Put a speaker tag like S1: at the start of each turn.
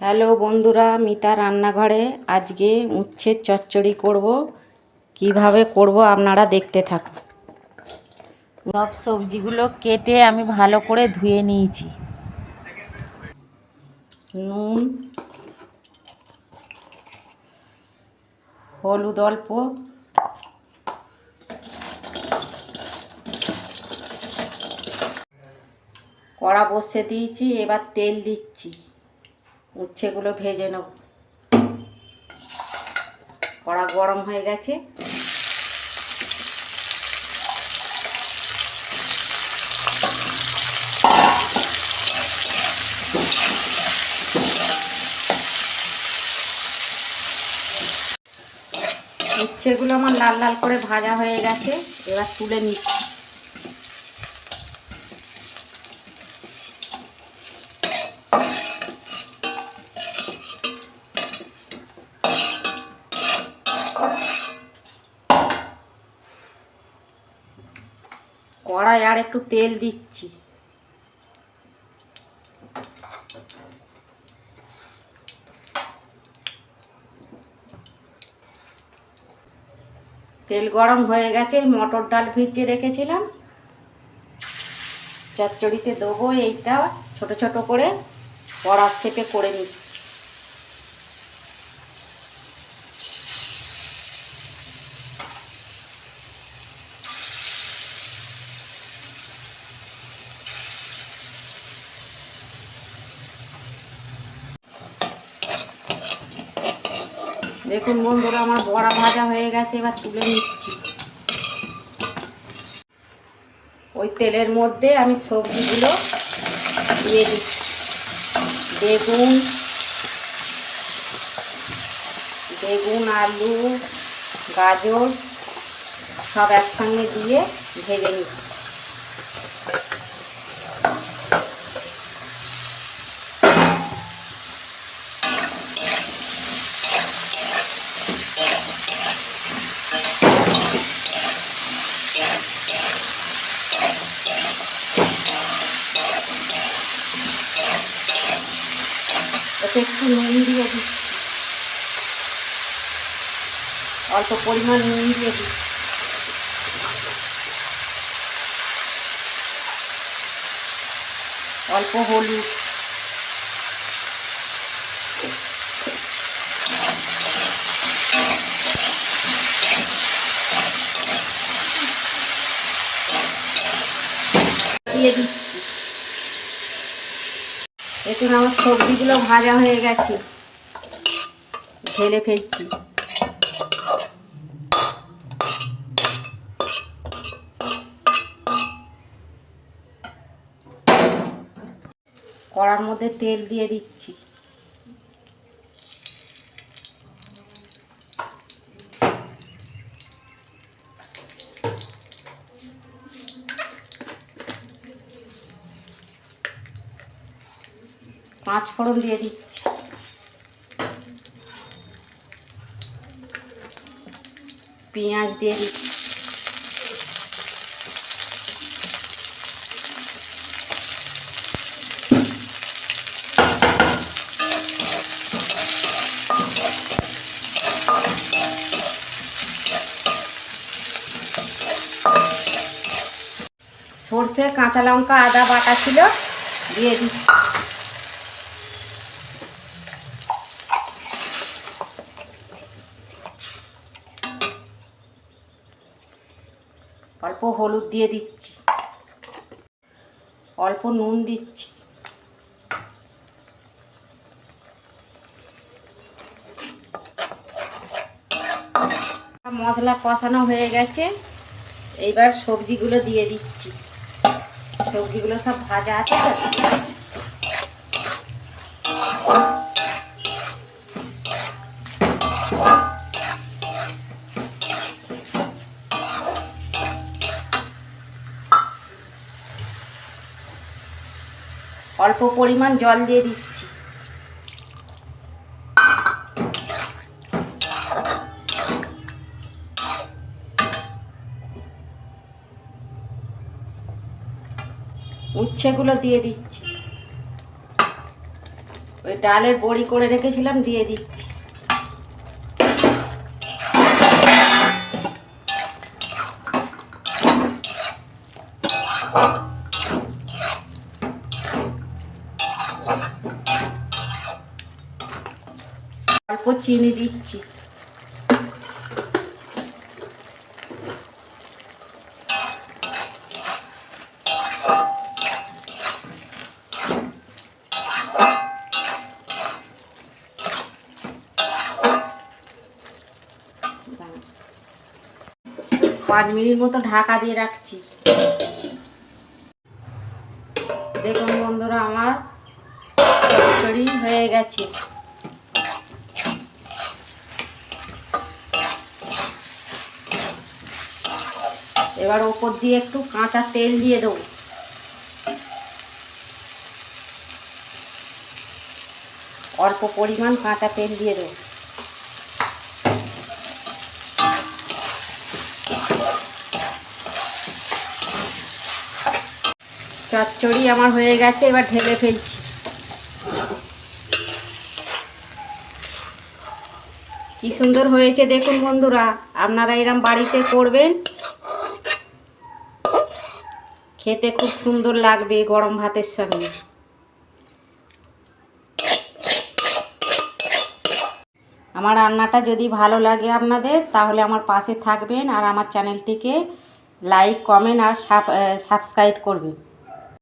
S1: Hello বন্ধুরা, মিতা রান্নাঘরে আজকে উচ্ছের চচ্চড়ি করব। কিভাবে করব আপনারা দেখতে থাকুন। সব সবজিগুলো কেটে আমি ভালো করে ধুয়ে নিয়েছি। নুন, হলুদ অল্প, কড়া বসিয়ে দিয়েছি। এবার তেল দিচ্ছি, উচ্ছেগুলো ভেজে নেব। কড়া গরম হয়ে গেছে। উচ্ছেগুলো আমার লাল লাল করে ভাজা হয়ে গেছে, এবার তুলে নিচ্ছি। কড়ায় আর একটু তেল দিচ্ছি। তেল গরম হয়ে গেছে। মটর ডাল ভিজিয়ে রেখেছিলাম, চচ্চড়িতে দেবো। এইটা ছোট ছোট করে বড়ার শেপে করে নিচ্ছি। দেখুন বন্ধুরা, আমার বড়া ভাজা হয়ে গেছে, এবার তুলে নিচ্ছি। ওই তেলের মধ্যে আমি সবজিগুলো দিয়ে দিচ্ছি। বেগুন, আলু, গাজর সব একসঙ্গে দিয়ে ভেজে নিচ্ছি। এতে একটু নুন দিয়ে দিচ্ছি, অল্প পরিমাণ নুন দিয়ে দিচ্ছি। অল্প হলুদ, দিয়ে দিচ্ছি। দেখুন আমার সবজিগুলো ভাজা হয়ে গেছে, ঢেলে ফেলছি। কড়ার মধ্যে তেল দিয়ে দিচ্ছি। পাঁচ ফোড়ন দিয়ে দিচ্ছি। পেঁয়াজ দিয়ে দিচ্ছি। সর্ষে, কাঁচা লঙ্কা, আদা বাটা ছিল, দিয়ে দিচ্ছি। অল্প হলুদ দিয়ে দিচ্ছি, অল্প নুন দিচ্ছি। মশলা কষানো হয়ে গেছে, এইবার সবজিগুলো দিয়ে দিচ্ছি। সবজিগুলো সব ভাজা আছে তো। অল্প পরিমাণ জল দিয়ে দিচ্ছি। উচ্ছেগুলো দিয়ে দিচ্ছি। ওই ডালের বড়ি করে রেখেছিলাম, দিয়ে দিচ্ছি। অল্প চিনি দিচ্ছি। পাঁচ মিনিট মতো ঢাকা দিয়ে রাখছি। দেখুন বন্ধুরা, আমার চচ্চড়ি হয়ে গেছে। এবার ওপর দিয়ে একটু কাঁচা তেল দিয়ে দেবো। অল্প পরিমাণ কাঁচা তেল দিয়ে দেবো। চচ্চড়ি আমার হয়ে গেছে, এবার ঢেলে ফেলছি। কি সুন্দর হয়েছে দেখুন বন্ধুরা, আপনারা এরম বাড়িতে করবেন, খেতে খুব সুন্দর লাগবে গরম ভাতের সঙ্গে। আমার রান্নাটা যদি ভালো লাগে আপনাদের, তাহলে আমার পাশে থাকবেন আর আমার চ্যানেলটিকে লাইক, কমেন্ট আর সাবস্ক্রাইব করবেন।